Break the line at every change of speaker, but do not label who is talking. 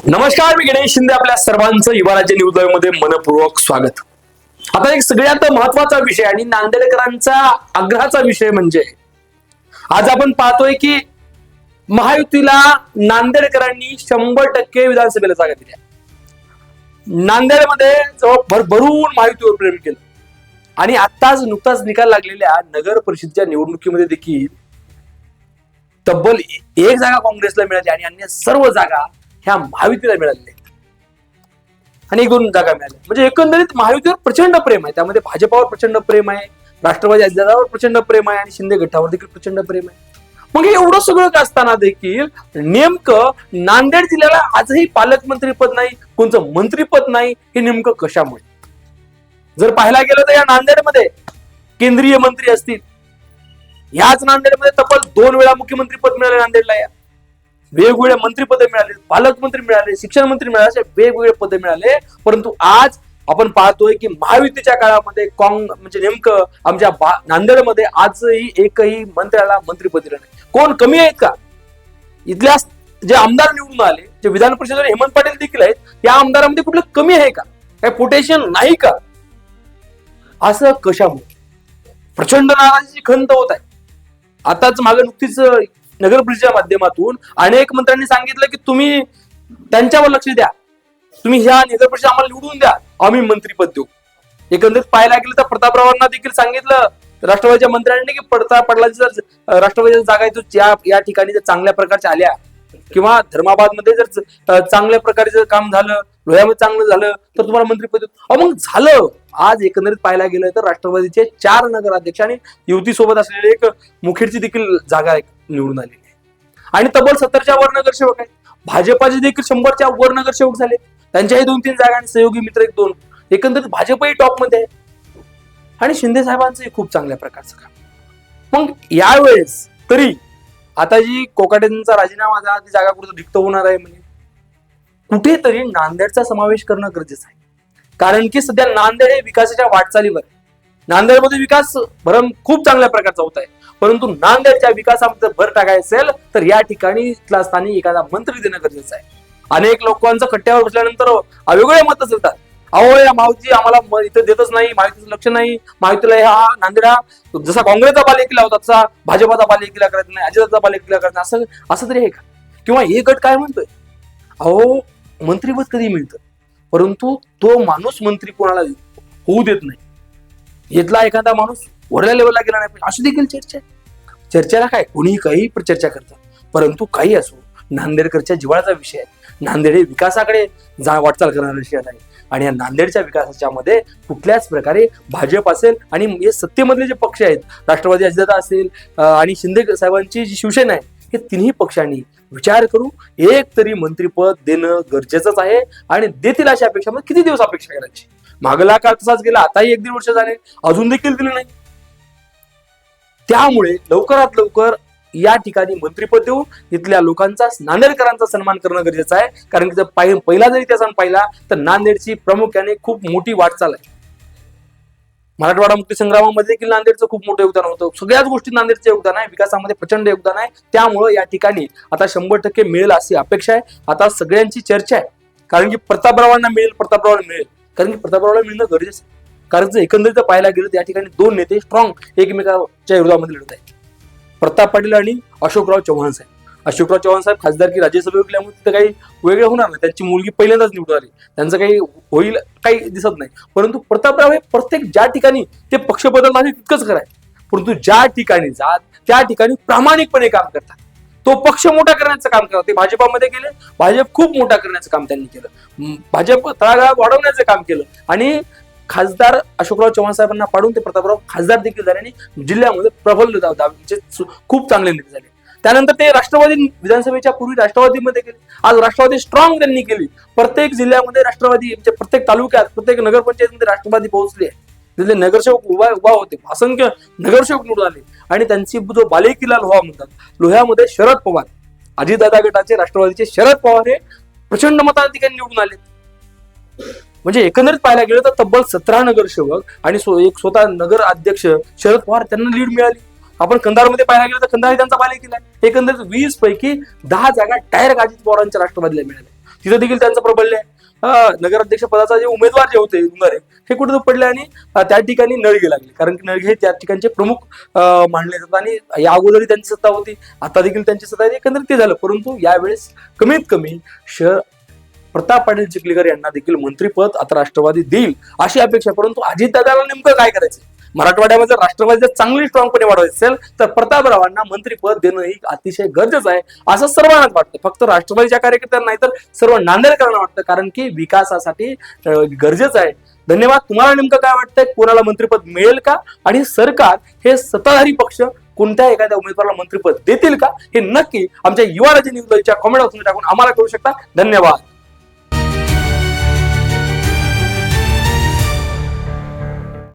नमस्कार, मी गणेश शिंदे. आपल्या सर्वांचं युवा राज्य न्यूज लाईव्ह मध्ये मनपूर्वक स्वागत. आता एक सगळ्यात महत्वाचा विषय आणि नांदेडकरांचा आग्रहाचा विषय म्हणजे आज आपण पाहतोय की महायुतीला नांदेडकरांनी 100% विधानसभेला जागा दिल्या. नांदेडमध्ये जवळ भरभरून महायुतीवर प्रेम केलं आणि आताच नुकताच निकाल लागलेल्या नगर परिषदेच्या निवडणुकीमध्ये देखील तब्बल एक जागा काँग्रेसला मिळाली आणि अन्य सर्व जागा ह्या महायुतीला मिळालेल्या आणि 1-2 जागा मिळाल्या. म्हणजे एकंदरीत महायुतीवर प्रचंड प्रेम आहे. त्यामध्ये भाजपावर प्रचंड प्रेम आहे, राष्ट्रवादी अजितदादावर प्रचंड प्रेम आहे आणि शिंदे गटावर देखील प्रचंड प्रेम आहे. मग हे एवढं सगळं असताना देखील नेमकं नांदेड जिल्ह्याला आजही पालकमंत्री पद नाही, कोणतं मंत्रीपद नाही, हे नेमकं कशामुळे? जर पाहायला गेलं तर या नांदेडमध्ये केंद्रीय मंत्री असतील, याच नांदेडमध्ये तब्बल 2 वेळा मुख्यमंत्री पद मिळाले नांदेडला. या वेगवेगळे मंत्रीपदे मिळाले, पालकमंत्री मिळाले, शिक्षण मंत्री मिळाले, असे वेगवेगळे पदे मिळाले. परंतु आज आपण पाहतोय की महायुतीच्या काळामध्ये म्हणजे नेमकं आमच्या नांदेडमध्ये आजही एकही मंत्र्याला मंत्रीपद दिलं नाही. कोण कमी आहेत का? इथल्या जे आमदार निवडून आले, जे विधान परिषदेवर हेमंत पाटील देखील आहेत, या आमदारांमध्ये कुठलं कमी आहे का? काय पोटेन्शियल नाही का? असं कशामुळे? प्रचंड नाराजीची खंत होत आहे. आताच मागे नुकतीच नगर परिषदेच्या माध्यमातून अनेक मंत्र्यांनी सांगितलं की तुम्ही त्यांच्यावर लक्ष द्या, तुम्ही ह्या नगर परिषद आम्हाला निवडून द्या, आम्ही मंत्रीपद देऊ. एकंदरीत पाहायला गेलं तर प्रतापरावांना देखील सांगितलं राष्ट्रवादीच्या मंत्र्यांनी की पडलाची जर राष्ट्रवादीच्या जागा या ठिकाणी जर चांगल्या प्रकारच्या आल्या किंवा धर्माबाद मध्ये जर चांगल्या प्रकारे जर काम झालं, लोह्यामध्ये चांगलं झालं तर तुम्हाला मंत्रीपद देऊ. मग झालं. आज एकंदरीत पाहायला गेलं तर राष्ट्रवादीचे 4 नगराध्यक्ष आणि युतीसोबत असलेले एक मुखेडची देखील जागा निवडून आलेली आहे आणि तब्बल 70च्या वर नगरसेवक आहेत. भाजपाचे देखील 100च्या वर नगरसेवक झाले, त्यांच्याही 2-3 जागा आणि सहयोगी मित्र 1-2. एकंदरीत भाजपही टॉप मध्ये आहे आणि शिंदे साहेबांचंही खूप चांगल्या प्रकारचं काम. मग यावेळेस तरी आता जी कोकाटेंचा राजीनामा झाला, ती जागा कुठं रिक्त होणार आहे म्हणजे कुठेतरी नांदेडचा समावेश करणं गरजेचं आहे. कारण की सध्या नांदेड हे विकासाच्या वाटचालीवर आहे. नांदेडमध्ये विकास खूप चांगल्या प्रकारचा होत आहे, परंतु नांदेडच्या विकासामध्ये भर टाकायचं असेल तर या ठिकाणी इथला स्थानिक एखादा मंत्री देणं गरजेचं आहे. अनेक लोकांचं कट्ट्यावर बसल्यानंतर वेगवेगळे मत असतात. अहो या मावजी आम्हाला इथं देतच नाही, माहितीचं लक्ष नाही, माहितीला हा नांदेड हा जसा काँग्रेसचा बालेकिल्ला होता तसा भाजपाचा बालेकिल्ला करत नाही, अजितचा बालेकिल्ला करत नाही, असं तरी आहे का? किंवा एक गट काय म्हणतोय, अहो मंत्रीपद कधी मिळतं परंतु तो माणूस मंत्री कोणाला होऊ देत नाही, इथला एखादा माणूस वरल्या लेवलला गेला नाही पाहिजे, अशी देखील चर्चा आहे. चर्चेला काय कोणी काही चर्चा करतात, परंतु काही असो नांदेडकरच्या जिव्हाळ्याचा विषय आहे. नांदेड हे विकासाकडे वाटचाल करणारा विषय आहे आणि या नांदेडच्या विकासाच्या मध्ये कुठल्याच प्रकारे भाजप असेल आणि हे सत्तेमधले जे पक्ष आहेत, राष्ट्रवादी अजितदादा असेल आणि शिंदे साहेबांची जी शिवसेना आहे, हे तिन्ही पक्षांनी विचार करू एक तरी मंत्रीपद देणं गरजेचंच आहे आणि देतील अशा अपेक्षा. मग किती दिवस अपेक्षा करायची? मागला काळ तसाच गेला, आताही 1-1.5 वर्ष झाले, अजून देखील दिलं नाही. त्यामुळे लवकरात लवकर या ठिकाणी मंत्रीपद देऊन इथल्या लोकांचा, नांदेडकरांचा सन्मान करणं गरजेचं आहे. कारण की जर पहिला जरी त्या सण पाहिला तर नांदेडची प्रामुख्याने खूप मोठी वाटचाल आहे. मराठवाडा मुक्ती संग्रामामध्ये देखील नांदेडचं खूप मोठं योगदान होतं. सगळ्याच गोष्टी नांदेडचं योगदान आहे, विकासामध्ये प्रचंड योगदान आहे. त्यामुळे या ठिकाणी आता 100% मिळेल अशी अपेक्षा आहे. आता सगळ्यांची चर्चा आहे, कारण की प्रतापरावांना मिळेल, कारण की प्रतापरावांना मिळणं गरजेचं आहे. कारण जर एकंदरीत पाहायला गेलं तर या ठिकाणी 2 नेते स्ट्रॉंग एकमेकांच्या विरोधामध्ये लढत आहेत, प्रताप पाटील आणि अशोकराव चव्हाण साहेब. अशोकराव चव्हाण साहेब खासदारकी राज्यसभेवर गेल्यामुळे तिथं काही वेगळं होणार नाही, त्यांची मुलगी पहिल्यांदाच निवडून आली, त्यांचं काही होईल काही दिसत नाही. परंतु प्रतापराव हे प्रत्येक ज्या ठिकाणी ते पक्ष बदलणार तितकंच करायचं, परंतु ज्या ठिकाणी जात त्या ठिकाणी प्रामाणिकपणे काम करतात. तो पक्ष मोठा करण्याचं काम करतात. ते भाजपामध्ये गेले, भाजप खूप मोठा करण्याचं काम त्यांनी केलं, भाजप तळागाळात वाढवण्याचं काम केलं आणि खासदार अशोकराव चव्हाण साहेबांना पाडून ते प्रतापराव खासदार देखील झाले आणि जिल्ह्यामध्ये प्रबल खूप चांगले नेते झाले. त्यानंतर ते राष्ट्रवादी विधानसभेच्या पूर्वी राष्ट्रवादीमध्ये गेले. आज राष्ट्रवादी स्ट्रॉंग त्यांनी केली. प्रत्येक जिल्ह्यामध्ये राष्ट्रवादी, म्हणजे प्रत्येक तालुक्यात, प्रत्येक नगरपंचायतीमध्ये राष्ट्रवादी पोहोचले. तिथले नगरसेवक उभा होते, असंख्य नगरसेवक निवडून आले आणि त्यांची जो बालेकिल्ला लोहा म्हणतात, लोह्यामध्ये शरद पवार, अजितदादा गटाचे राष्ट्रवादीचे शरद पवार हे प्रचंड मताधिकारी निवडून आले. म्हणजे एकंदरीत पाहायला गेलं तर तब्बल 17 नगरसेवक आणि एक स्वतः नगर अध्यक्ष शरद पवार त्यांना लीड मिळाली. आपण कंधारमध्ये पाहायला गेलं तर कंधार त्यांचा बालेकिल्ला आहे. एकंदरीत 20 पैकी 10 जागा डायरेक्ट अजित पवारांच्या राष्ट्रवादीला मिळाल्या. तिथं देखील त्यांचं प्रबल्य आहे. नगराध्यक्ष पदाचा जे उमेदवार जे होते उंगारे हे कुठे पडले आणि त्या ठिकाणी नळगे लागले, कारण की नळगे हे त्या ठिकाणचे प्रमुख मानले जातात आणि या अगोदरही त्यांची सत्ता होती, आता देखील त्यांची सत्ता आहे, एकंदरीत ते झालं. परंतु यावेळेस कमीत कमी प्रताप पाटील चिखलीकर यांना देखील मंत्रिपद आता राष्ट्रवादी देईल अशी अपेक्षा. परंतु अजितदादाला नेमकं काय करायचं, मराठवाड्यामध्ये राष्ट्रवादी जर चांगली स्ट्रॉंगपणे वाढवायची असेल तर प्रतापरावांना मंत्रिपद देणं ही अतिशय गरजेचं आहे असं सर्वांनाच वाटतं. फक्त राष्ट्रवादीच्या कार्यकर्त्यांना नाही तर सर्व नांदेडकरांना वाटतं, कारण की विकासासाठी गरजेचं आहे. धन्यवाद. तुम्हाला नेमकं काय वाटतंय, कोणाला मंत्रिपद मिळेल का आणि सरकार हे सत्ताधारी पक्ष कोणत्या एखाद्या उमेदवाराला मंत्रिपद देतील का, हे नक्की आमच्या युवा राजे न्यूजच्या कॉमेंट बॉक्समध्ये टाकून आम्हाला कळू शकता. धन्यवाद.